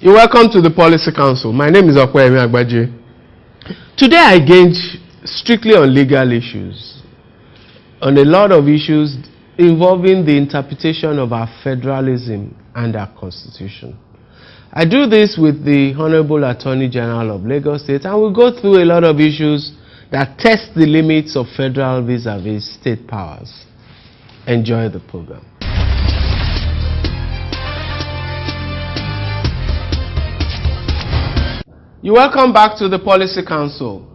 You're welcome to the Policy Council. My name is Okwemi Agbaje. Today I engage strictly on legal issues, on a lot of issues involving the interpretation of our federalism and our constitution. I do this with the Honorable Attorney General of Lagos State, and we'll go through a lot of issues that test the limits of federal vis-a-vis state powers. Enjoy the program. You're welcome back to the Policy Council.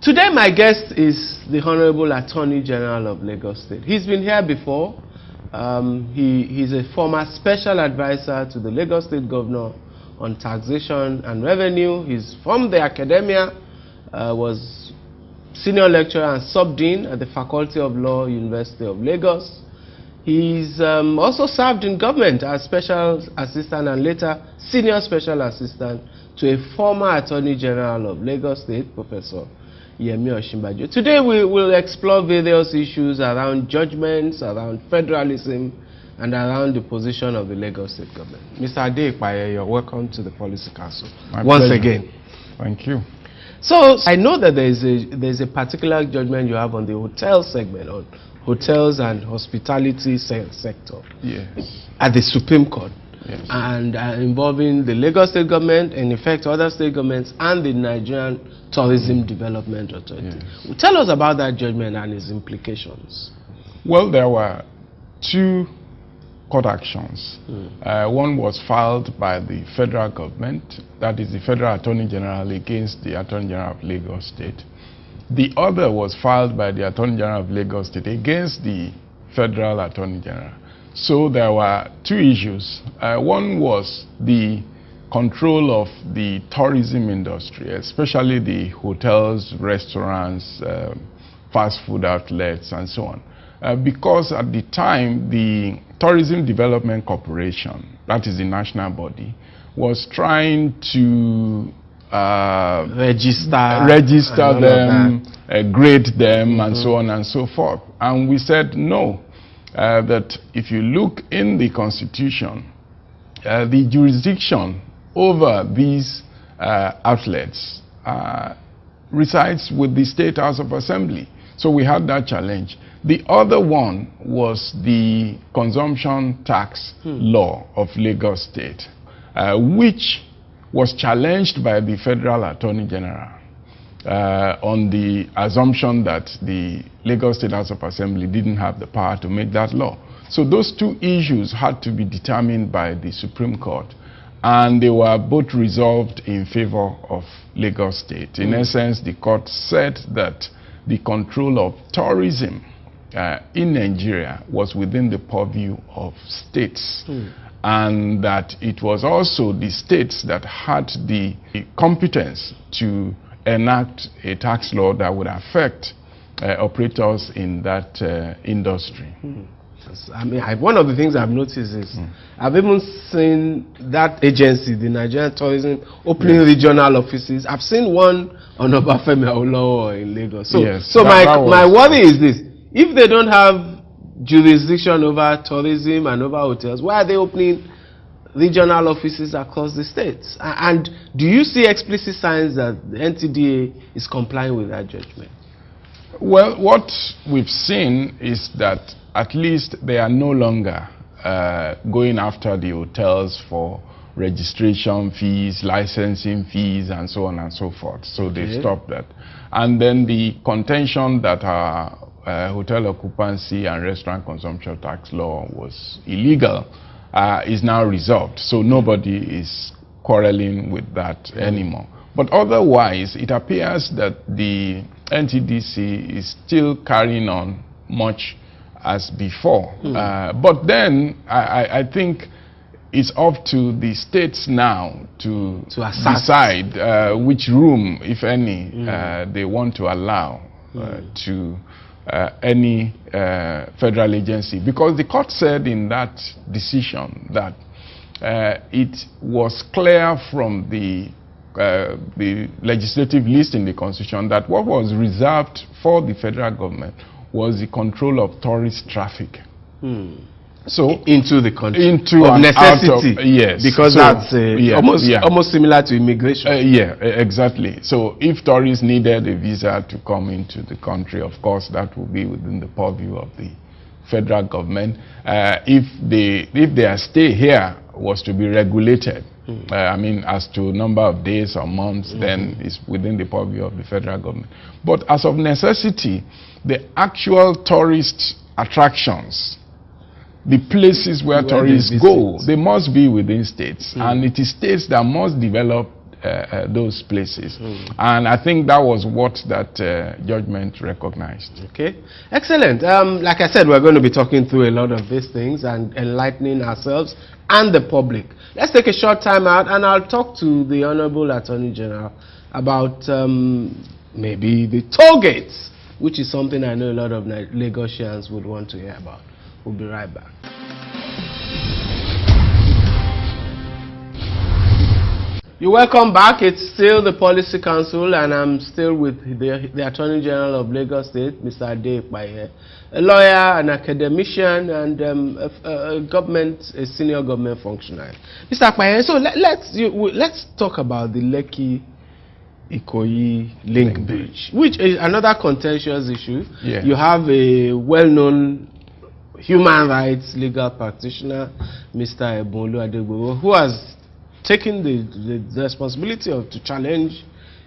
Today my guest is the Honorable Attorney General of Lagos State. He's been here before. He's a former special advisor to the Lagos State Governor on taxation and revenue. He's from the academia, was senior lecturer and sub-dean at the Faculty of Law, University of Lagos. He's also served in government as special assistant and later senior special assistant to a former Attorney General of Lagos State, Professor Yemi Osinbajo. Today we will explore various issues around judgments, around federalism, and around the position of the Lagos State government. Mr. Ade-Ipaye, you're welcome to the Policy Council once again. Thank you. So I know that there's a particular judgment you have on the hotel segment, on hotels and hospitality sector. Yes. At the Supreme Court. Yes. And involving the Lagos State government, in effect other state governments, and the Nigerian Tourism Development Authority. Yes. Tell us about that judgment and its implications. Well, there were two court actions. One was filed by the federal government, that is the Federal Attorney General against the Attorney General of Lagos State. The other was filed by the Attorney General of Lagos State against the Federal Attorney General. So there were two issues. One was the control of the tourism industry, especially the hotels, restaurants, fast food outlets, and so on. Because at the time, the Tourism Development Corporation, that is the national body, was trying to register them, grade them, and so on and so forth. And we said no. That if you look in the Constitution, the jurisdiction over these outlets resides with the State House of Assembly. So we had that challenge. The other one was the consumption tax law of Lagos State, which was challenged by the Federal Attorney General on the assumption that the Lagos State House of Assembly didn't have the power to make that law. So those two issues had to be determined by the Supreme Court, and they were both resolved in favor of Lagos State. In essence, the court said that the control of tourism in Nigeria was within the purview of states, and that it was also the states that had the competence to enact a tax law that would affect operators in that industry. I mean, one of the things I've noticed is I've even seen that agency, the Nigerian Tourism, opening regional offices. I've seen one on Obafemi Awolowo in Lagos. So, my worry is this: if they don't have jurisdiction over tourism and over hotels, why are they opening regional offices across the states? And do you see explicit signs that the NTDA is complying with that judgment? Well, what we've seen is that at least they are no longer going after the hotels for registration fees, licensing fees, and so on and so forth. So they've stopped that. And then the contention that our hotel occupancy and restaurant consumption tax law was illegal is now resolved. So nobody is quarreling with that anymore. But otherwise, it appears that the NTDC is still carrying on much as before. But then I think it's up to the states now to decide which room, if any, they want to allow to any federal agency. Because the court said in that decision that it was clear from the legislative list in the Constitution that what was reserved for the federal government was the control of tourist traffic. into the country, into of and necessity. Out of, yes, because so, that's almost similar to immigration. Exactly. So if tourists needed a visa to come into the country, of course that will be within the purview of the federal government. If their stay here was to be regulated, I mean, as to number of days or months, then it's within the purview of the federal government. But as of necessity, the actual tourist attractions, the places where tourists go, they must be within states. And it is states that must develop those places. And I think that was what that judgment recognized. Okay, excellent. Like I said, we're going to be talking through a lot of these things and enlightening ourselves and the public. Let's take a short time out and I'll talk to the Honorable Attorney General about maybe the toll gates, which is something I know a lot of Lagosians would want to hear about. We'll be right back. You're welcome back. It's still the Policy Council, and I'm still with the Attorney General of Lagos State, Mr. Ade Ekpaye, a lawyer, an academician, and a senior government functionary. Mr. Ekpaye, so let's talk about the Lekki-Ikoyi link bridge, which is another contentious issue. Yeah. You have a well-known human rights legal practitioner, Mr. Ebonlu Adegbowo, who has taking the responsibility to challenge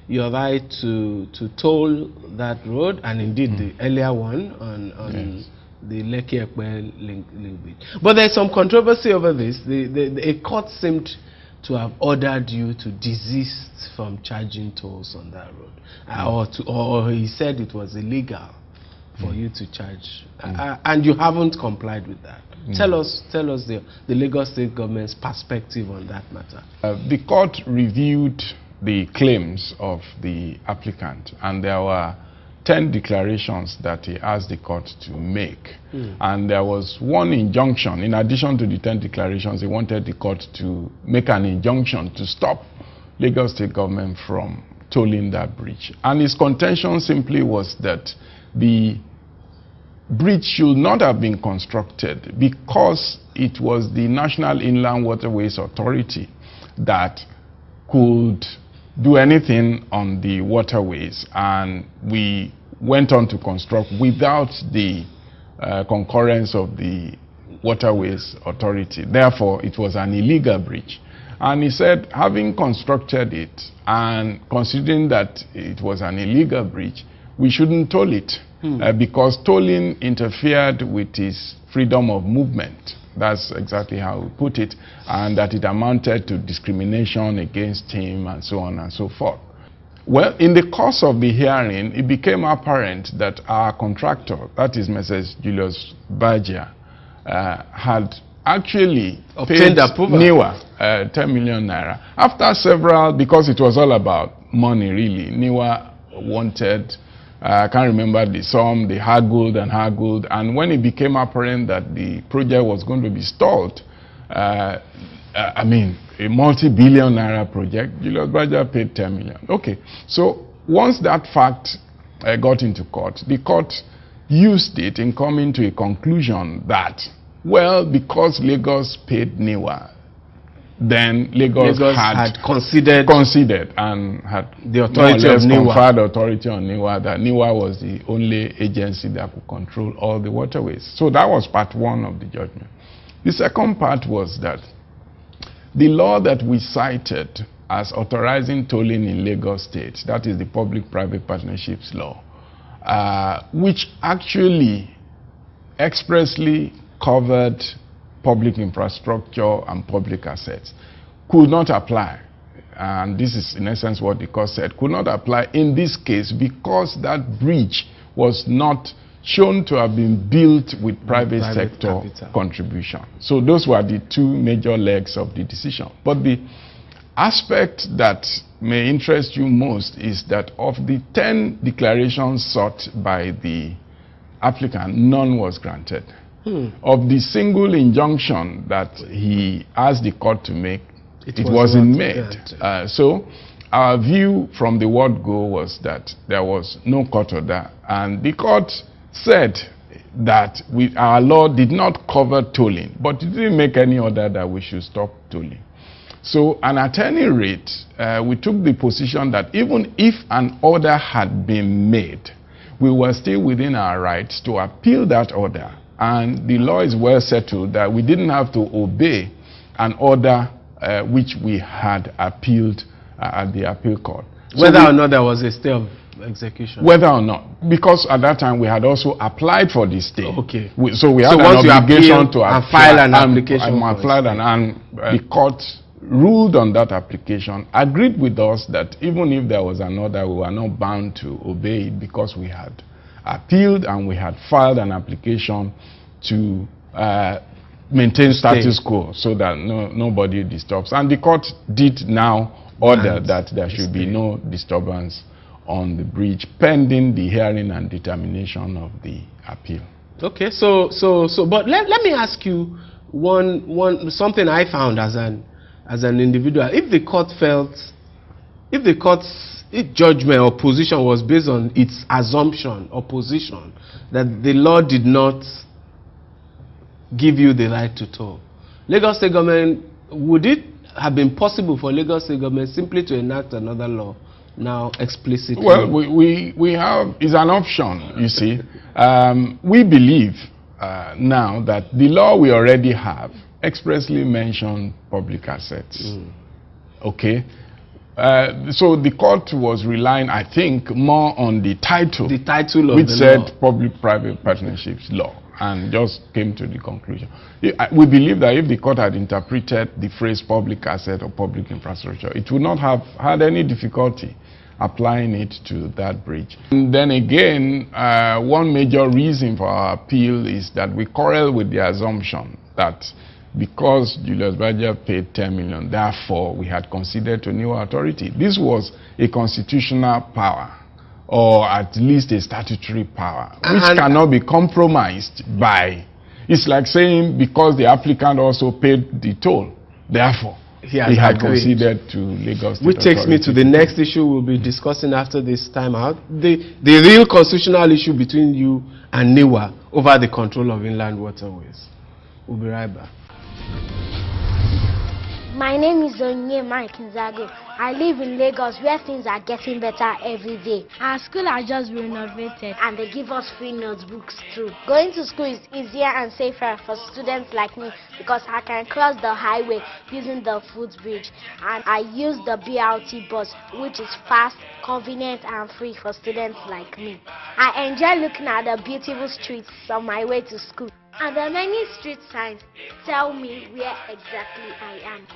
your right to toll that road, and indeed the earlier one on the Lekki-Ekpe link bridge. But there's some controversy over this. A court seemed to have ordered you to desist from charging tolls on that road, or he said it was illegal for you to charge, and you haven't complied with that. Tell us the Lagos State government's perspective on that matter. The court reviewed the claims of the applicant, and there were 10 declarations that he asked the court to make. And there was one injunction. In addition to the 10 declarations, he wanted the court to make an injunction to stop Lagos State government from tolling that bridge. And his contention simply was that the bridge should not have been constructed because it was the National Inland Waterways Authority that could do anything on the waterways, and we went on to construct without the concurrence of the Waterways Authority. Therefore, it was an illegal bridge. And he said, having constructed it and considering that it was an illegal bridge, we shouldn't toll it. Because tolling interfered with his freedom of movement. That's exactly how he put it, and that it amounted to discrimination against him and so on and so forth. Well, in the course of the hearing, it became apparent that our contractor, that is Mrs. Julius Berger, had actually obtained approval. NIWA 10 million naira. After several, because it was all about money really, NIWA wanted, I can't remember the sum, they haggled and haggled, and when it became apparent that the project was going to be stalled, I mean, a multi-billion naira project, Julius Berger paid 10 million. Okay, so once that fact got into court, the court used it in coming to a conclusion that, well, because Lagos paid NIWA, then Lagos had considered and had the authority of NIWA, conferred authority on NIWA, that NIWA was the only agency that could control all the waterways. So that was part one of the judgment. The second part was that the law that we cited as authorizing tolling in Lagos State, that is the Public-Private Partnerships Law, which actually expressly covered public infrastructure and public assets, could not apply. And this is in essence what the court said, could not apply in this case because that bridge was not shown to have been built with private sector contribution. So those were the two major legs of the decision. But the aspect that may interest you most is that of the 10 declarations sought by the applicant, none was granted. Of the single injunction that he asked the court to make, it wasn't made. So our view from the word go was that there was no court order, and the court said that our law did not cover tolling, but it didn't make any order that we should stop tolling. So, and at any rate, we took the position that even if an order had been made, we were still within our rights to appeal that order. And the law is well settled that we didn't have to obey an order which we had appealed at the appeal court. Whether or not there was a stay of execution. Whether or not, because at that time we had also applied for the stay. Okay. So we had an obligation to file an application. And the court ruled on that application, agreed with us that even if there was an order, we were not bound to obey it because we had appealed and we had filed an application to maintain status quo so that nobody disturbs. And the court did now order that there should be no disturbance on the bridge pending the hearing and determination of the appeal. Okay, but let me ask you something I found as an individual. If the court felt, if the court's judgment or position was based on its assumption or position that the law did not give you the right to toll, Lagos State government, would it have been possible for Lagos State government simply to enact another law now explicitly? Well, we have, is an option, you see. We believe now that the law we already have expressly mentioned public assets. Okay? So the court was relying, I think, more on the title of which said public-private partnerships law, and just came to the conclusion. We believe that if the court had interpreted the phrase public asset or public infrastructure, it would not have had any difficulty applying it to that bridge. And then again, one major reason for our appeal is that we quarrel with the assumption that because Julius Berger paid 10 million, therefore we had conceded to new authority. This was a constitutional power, or at least a statutory power, which cannot be compromised by. It's like saying because the applicant also paid the toll, therefore he had conceded to Lagos State. Which takes me to the next issue we'll be discussing after this time out. The real constitutional issue between you and NIWA over the control of inland waterways. We'll be right back. My name is Onye Mike Nzago. I live in Lagos where things are getting better every day. Our school has just been renovated and they give us free notebooks too. Going to school is easier and safer for students like me because I can cross the highway using the footbridge, and I use the BRT bus, which is fast, convenient and free for students like me. I enjoy looking at the beautiful streets on my way to school. And the many street signs tell me where exactly I am.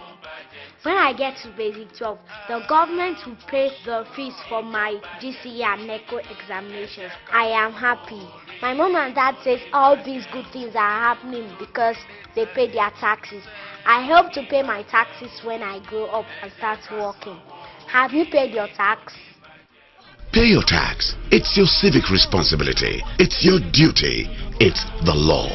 When I get to Basic 12, the government will pay the fees for my GCE and NECO examinations. I am happy. My mom and dad say all these good things are happening because they pay their taxes. I hope to pay my taxes when I grow up and start working. Have you paid your tax? Pay your tax. It's your civic responsibility. It's your duty. It's the law.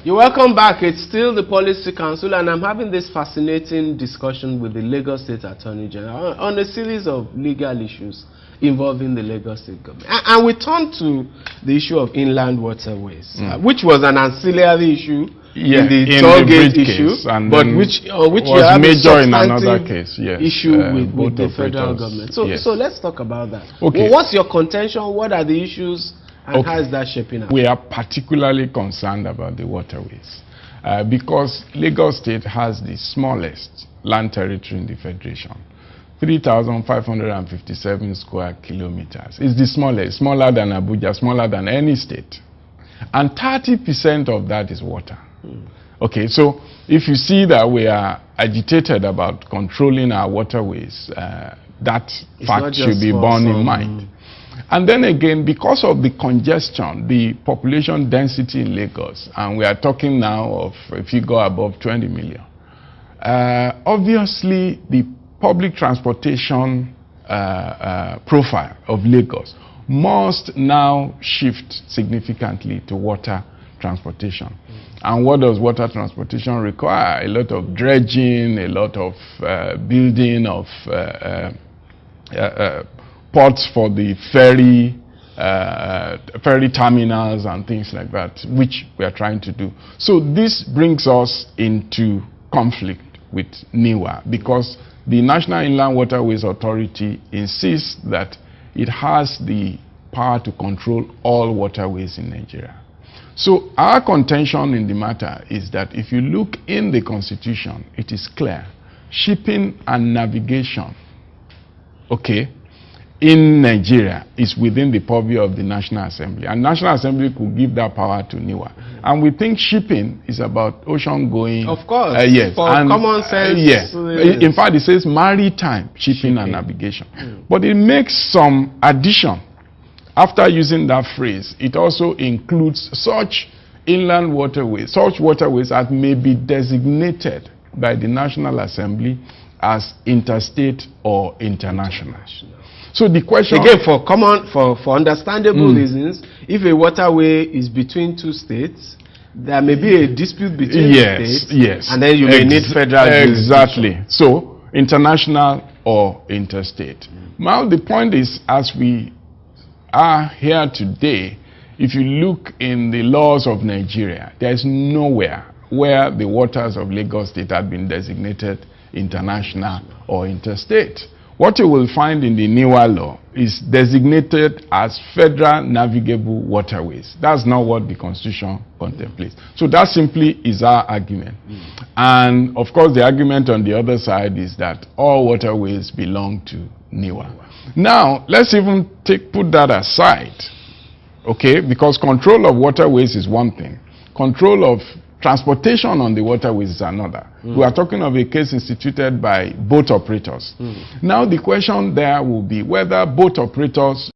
You're welcome back. It's still the Policy Council, and I'm having this fascinating discussion with the Lagos State Attorney General on a series of legal issues involving the Lagos State government. And we turn to the issue of inland waterways, which was an ancillary issue in the toll gate issue, but which was major in another case, issue with the federal government. So let's talk about that. Okay. Well, what's your contention? What are the issues? And how is that shaping up? We are particularly concerned about the waterways because Lagos State has the smallest land territory in the Federation. 3,557 square kilometers. It's the smallest, smaller than Abuja, smaller than any state. And 30% of that is water. Okay, so if you see that we are agitated about controlling our waterways, that fact should be borne in mind. And then again, because of the congestion, the population density in Lagos, and we are talking now of a figure above 20 million, obviously the public transportation profile of Lagos must now shift significantly to water transportation. And what does water transportation require? A lot of dredging, a lot of building of ports for the ferry terminals and things like that, which we are trying to do. So this brings us into conflict with NIWA, because the National Inland Waterways Authority insists that it has the power to control all waterways in Nigeria. So our contention in the matter is that if you look in the Constitution, it is clear. Shipping and navigation, okay, in Nigeria is within the purview of the National Assembly. And National Assembly could give that power to NIWA. And we think shipping is about ocean going. Of course. Yes. For and, common sense. Yes. In fact, it says maritime shipping and navigation. But it makes some addition. After using that phrase, it also includes such inland waterways, such waterways as may be designated by the National Assembly as interstate or international. So the question again, for understandable reasons, if a waterway is between two states, there may be a dispute between the states, and then you may need federal exactly. So international or interstate. Now the point is, as we are here today, if you look in the laws of Nigeria, there is nowhere where the waters of Lagos State have been designated international or interstate. What you will find in the NIWA law is designated as federal navigable waterways. That's not what the Constitution contemplates. So that simply is our argument. And of course, the argument on the other side is that all waterways belong to NIWA. Now, let's even put that aside, okay? Because control of waterways is one thing. Control of transportation on the waterways is another. We are talking of a case instituted by boat operators. Now the question there will be whether boat operators